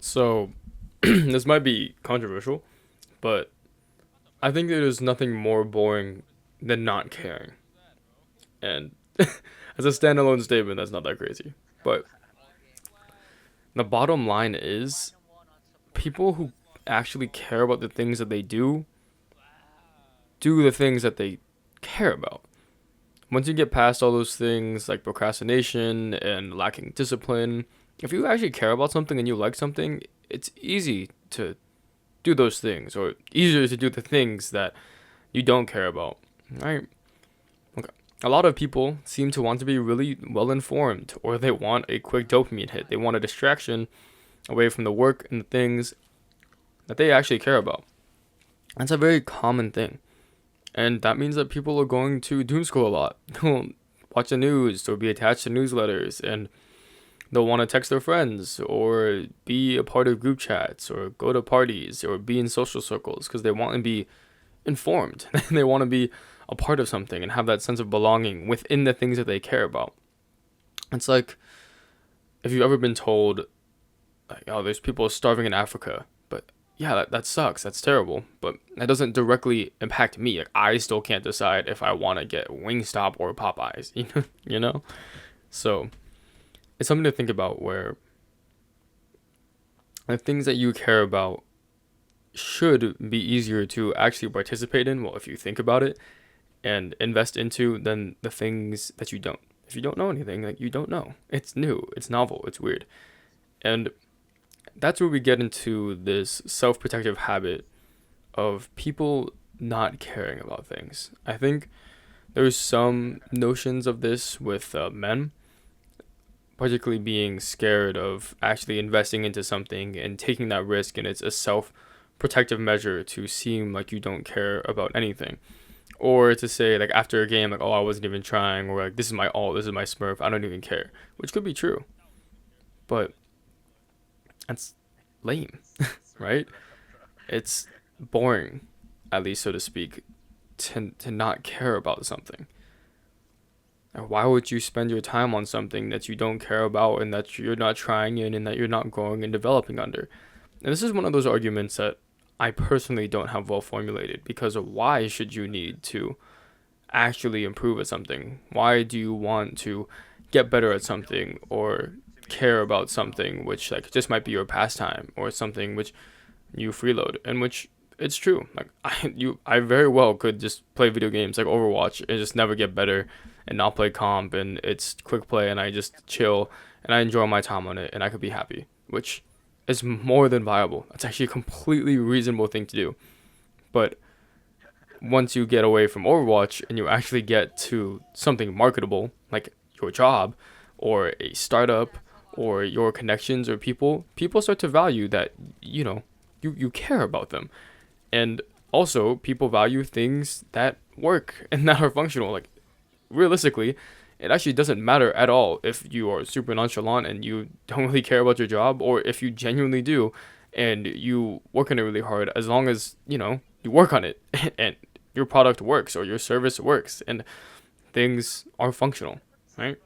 So, this might be controversial, but I think there's nothing more boring than not caring. And as a standalone statement, that's not that crazy. But the bottom line is people who actually care about the things that they do the things that they care about. Once you get past all those things like procrastination and lacking discipline, if you actually care about something and you like something, it's easy to do those things or easier to do the things that you don't care about, right? Okay. A lot of people seem to want to be really well informed or they want a quick dopamine hit. They want a distraction away from the work and the things that they actually care about. That's a very common thing. And that means that people are going to doom scroll a lot. They'll watch the news or be attached to newsletters and they'll want to text their friends or be a part of group chats or go to parties or be in social circles because they want to be informed. They want to be a part of something and have that sense of belonging within the things that they care about. It's like if you've ever been told, like, oh, there's people starving in Africa, but yeah, that sucks. That's terrible. But that doesn't directly impact me. Like I still can't decide if I want to get Wingstop or Popeyes. You know. So it's something to think about where the things that you care about should be easier to actually participate in. Well, if you think about it and invest into than the things that you don't. If you don't know anything, like you don't know. It's new, it's novel, it's weird. And that's where we get into this self-protective habit of people not caring about things. I think there's some notions of this with men, particularly being scared of actually investing into something and taking that risk, and it's a self-protective measure to seem like you don't care about anything. Or to say like after a game like, oh, I wasn't even trying, or like this is my all, this is my smurf, I don't even care, which could be true, but that's lame. Right? It's boring, at least so to speak, to not care about something. Like, why would you spend your time on something that you don't care about and that you're not trying in and that you're not growing and developing under? And this is one of those arguments that I personally don't have well formulated, because of why should you need to actually improve at something? Why do you want to get better at something or care about something which like just might be your pastime or something which you freeload, and which it's true. Like I very well could just play video games like Overwatch and just never get better and not play comp, and it's quick play and I just chill and I enjoy my time on it and I could be happy, which is more than viable. That's actually a completely reasonable thing to do. But once you get away from Overwatch and you actually get to something marketable, like your job or a startup or your connections or people start to value that, you care about them. And also, people value things that work and that are functional. Like, realistically, it actually doesn't matter at all if you are super nonchalant and you don't really care about your job, or if you genuinely do and you work on it really hard, as long as, you work on it and your product works or your service works and things are functional, right?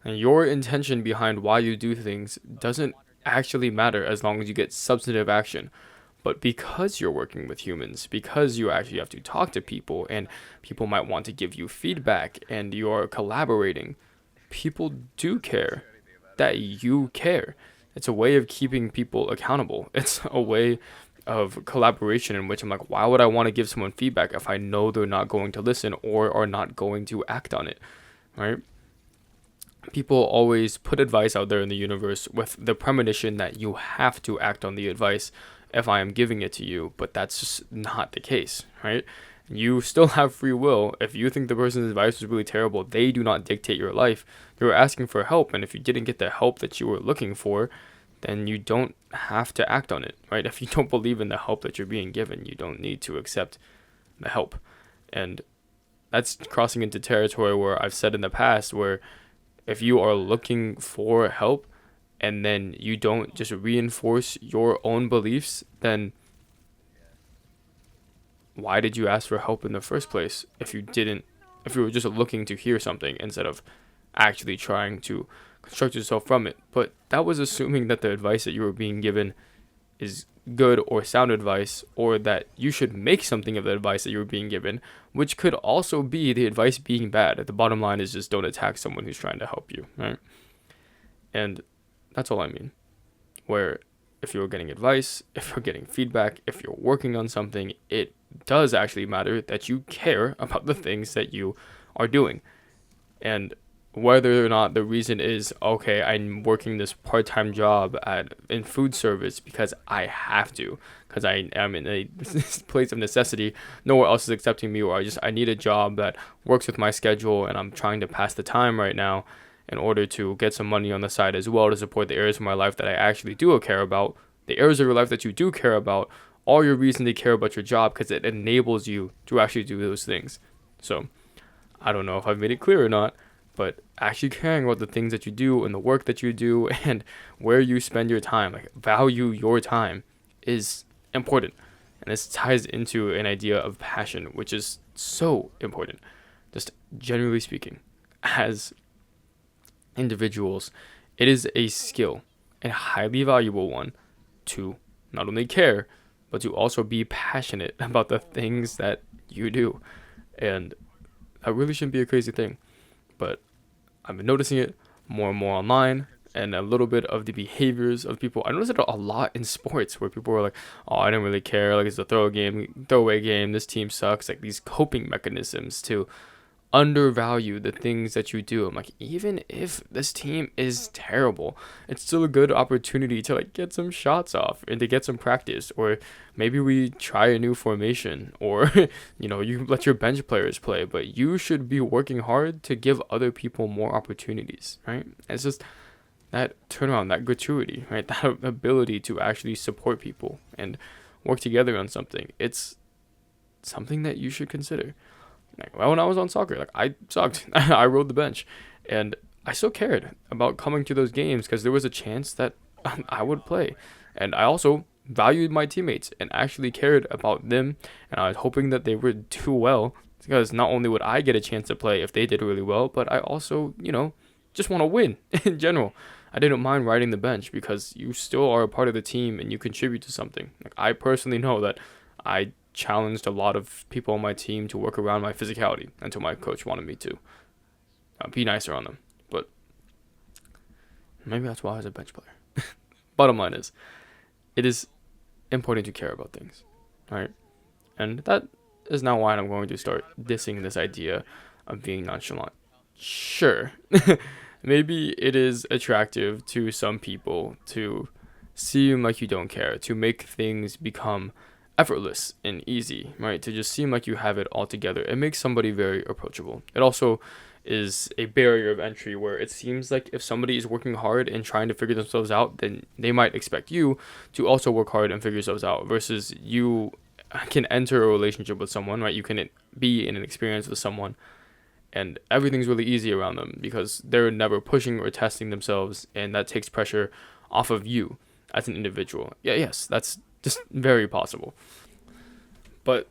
And your intention behind why you do things doesn't actually matter as long as you get substantive action. But because you're working with humans, because you actually have to talk to people and people might want to give you feedback and you're collaborating, people do care that you care. It's a way of keeping people accountable. It's a way of collaboration in which I'm like, why would I want to give someone feedback if I know they're not going to listen or are not going to act on it, right? People always put advice out there in the universe with the premonition that you have to act on the advice if I am giving it to you, but that's just not the case, right? You still have free will. If you think the person's advice was really terrible, they do not dictate your life. You're asking for help, and if you didn't get the help that you were looking for, then you don't have to act on it, right? If you don't believe in the help that you're being given, you don't need to accept the help. And that's crossing into territory where I've said in the past where if you are looking for help and then you don't just reinforce your own beliefs, then why did you ask for help in the first place if you were just looking to hear something instead of actually trying to construct yourself from it? But that was assuming that the advice that you were being given is good or sound advice, or that you should make something of the advice that you're being given, which could also be the advice being bad. The bottom line is just don't attack someone who's trying to help you, right? And that's all I mean. Where if you're getting advice, if you're getting feedback, if you're working on something, it does actually matter that you care about the things that you are doing. And whether or not the reason is, okay, I'm working this part-time job in food service because I have to, because I am in a place of necessity, nowhere else is accepting me, or I need a job that works with my schedule, and I'm trying to pass the time right now in order to get some money on the side as well to support the areas of my life that I actually do care about. The areas of your life that you do care about are your reason to care about your job, because it enables you to actually do those things. So I don't know if I've made it clear or not, but actually caring about the things that you do and the work that you do and where you spend your time, like value your time, is important. And this ties into an idea of passion, which is so important. Just generally speaking, as individuals, it is a skill, a highly valuable one, to not only care, but to also be passionate about the things that you do. And that really shouldn't be a crazy thing. But I've been noticing it more and more online, and a little bit of the behaviors of people. I notice it a lot in sports, where people are like, oh, I don't really care, like it's a throwaway game, this team sucks, like these coping mechanisms to undervalue the things that you do. I'm like, even if this team is terrible, it's still a good opportunity to like get some shots off and to get some practice, or maybe we try a new formation, or you let your bench players play, but you should be working hard to give other people more opportunities, right? It's just that turnaround, that gratuity, right? That ability to actually support people and work together on something. It's something that you should consider. Well, when I was on soccer, like I sucked. I rode the bench, and I still cared about coming to those games because there was a chance that I would play, and I also valued my teammates and actually cared about them, and I was hoping that they would do well, because not only would I get a chance to play if they did really well, but I also, just want to win in general. I didn't mind riding the bench because you still are a part of the team and you contribute to something. Like, I personally know that I challenged a lot of people on my team to work around my physicality until my coach wanted me to be nicer on them. But maybe that's why I was a bench player. Bottom line is, it is important to care about things, right? And that is now why I'm going to start dissing this idea of being nonchalant. Sure, maybe it is attractive to some people to seem like you don't care, to make things become effortless and easy, right? To just seem like you have it all together. It makes somebody very approachable. It also is a barrier of entry where it seems like if somebody is working hard and trying to figure themselves out, then they might expect you to also work hard and figure yourselves out, versus you can enter a relationship with someone, right? You can be in an experience with someone and everything's really easy around them because they're never pushing or testing themselves, and that takes pressure off of you as an individual. Yes, that's just very possible. But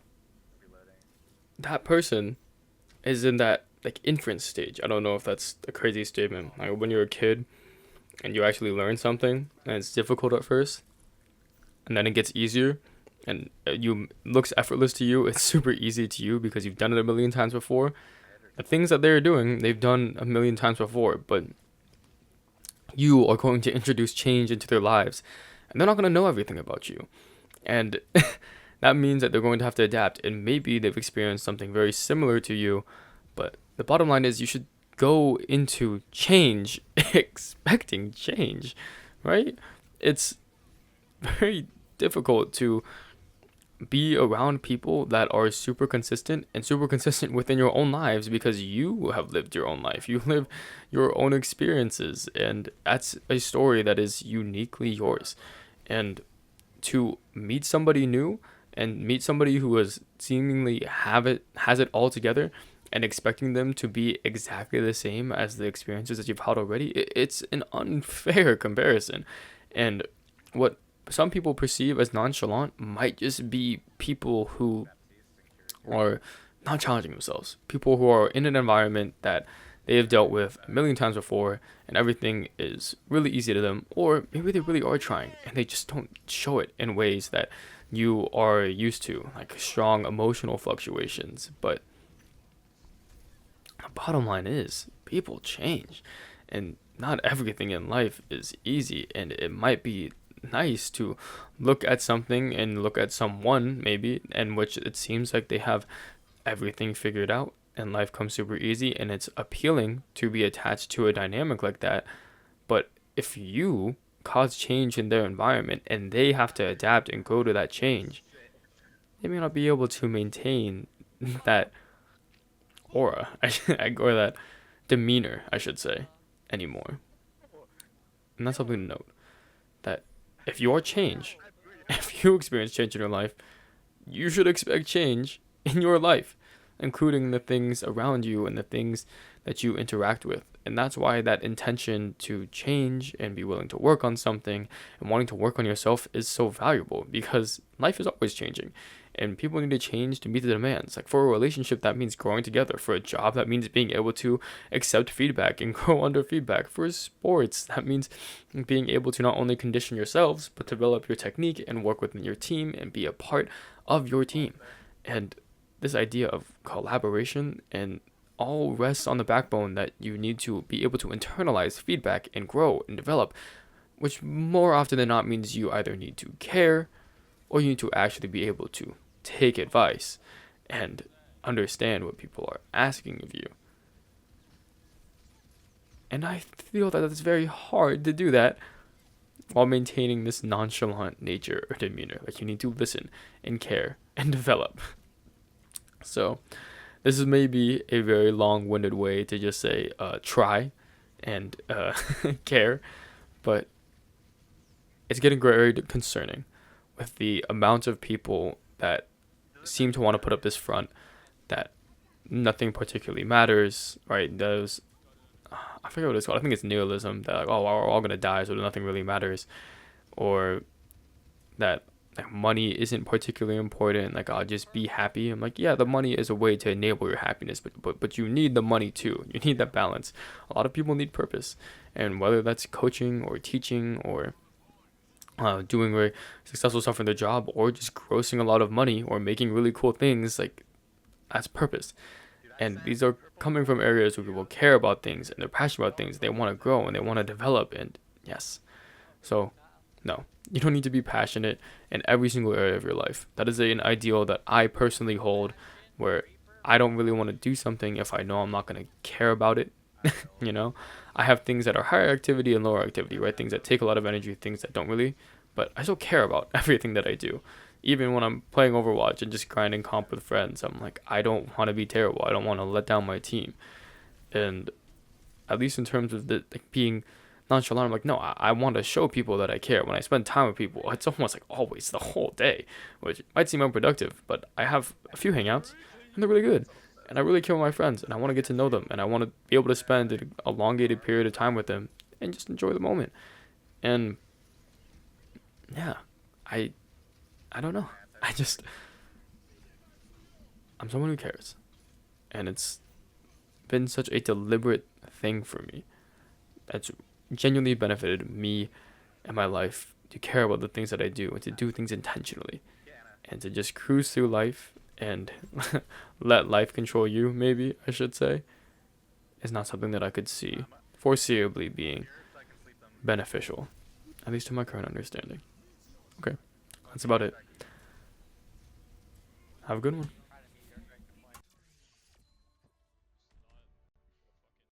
that person is in that like inference stage. I don't know if that's a crazy statement. Like when you're a kid and you actually learn something and it's difficult at first, and then it gets easier and you looks effortless to you. It's super easy to you because you've done it a million times before. The things that they're doing, they've done a million times before, but you are going to introduce change into their lives, and they're not going to know everything about you. And that means that they're going to have to adapt, and maybe they've experienced something very similar to you, but the bottom line is you should go into change expecting change, right? It's very difficult to be around people that are super consistent and super consistent within your own lives, because you have lived your own life. You live your own experiences, and that's a story that is uniquely yours. And to meet somebody new and meet somebody who has seemingly has it all together, and expecting them to be exactly the same as the experiences that you've had already, it's an unfair comparison. And what some people perceive as nonchalant might just be people who are not challenging themselves, people who are in an environment that they have dealt with a million times before, and everything is really easy to them, or maybe they really are trying and they just don't show it in ways that you are used to, like strong emotional fluctuations. But the bottom line is, people change, and not everything in life is easy, and it might be nice to look at something and look at someone maybe in which it seems like they have everything figured out and life comes super easy, and it's appealing to be attached to a dynamic like that. But if you cause change in their environment and they have to adapt and go to that change, they may not be able to maintain that aura or that demeanor, I should say, anymore. And that's something to note, that if you are change, if you experience change in your life, you should expect change in your life, including the things around you and the things that you interact with. And that's why that intention to change and be willing to work on something and wanting to work on yourself is so valuable, because life is always changing and people need to change to meet the demands. Like for a relationship, that means growing together. For a job, that means being able to accept feedback and grow under feedback. For sports, that means being able to not only condition yourselves, but develop your technique and work within your team and be a part of your team. And this idea of collaboration and all rests on the backbone that you need to be able to internalize feedback and grow and develop, which more often than not means you either need to care or you need to actually be able to take advice and understand what people are asking of you. And I feel that it's very hard to do that while maintaining this nonchalant nature or demeanor. Like you need to listen and care and develop. So this is maybe a very long-winded way to just say try and care, but it's getting very concerning with the amount of people that seem to want to put up this front that nothing particularly matters, right? Those, I forget what it's called. I think it's nihilism. That like, oh, we're all gonna die, so nothing really matters, or that like money isn't particularly important. Like I'll just be happy. I'm like, yeah, the money is a way to enable your happiness, but you need the money too. You need that balance. A lot of people need purpose, and whether that's coaching or teaching or doing very successful stuff in their job, or just grossing a lot of money or making really cool things, like that's purpose. And these are coming from areas where people care about things and they're passionate about things. They want to grow and they want to develop. And yes, so no, you don't need to be passionate in every single area of your life. That is an ideal that I personally hold, where I don't really want to do something if I know I'm not going to care about it. you know, I have things that are higher activity and lower activity, right? Things that take a lot of energy, things that don't really, but I still care about everything that I do. Even when I'm playing Overwatch and just grinding comp with friends, I'm like, I don't want to be terrible. I don't want to let down my team. And at least in terms of the like, being nonchalant, I'm like, no, I want to show people that I care. When I spend time with people, it's almost like always the whole day, which might seem unproductive, but I have a few hangouts and they're really good. And I really care about my friends and I want to get to know them and I want to be able to spend an elongated period of time with them and just enjoy the moment. And yeah, I don't know. I'm someone who cares. And it's been such a deliberate thing for me that's genuinely benefited me and my life to care about the things that I do and to do things intentionally and to just cruise through life and let life control you, maybe I should say, is not something that I could see foreseeably being beneficial, at least to my current understanding. Okay, that's about it. Have a good one.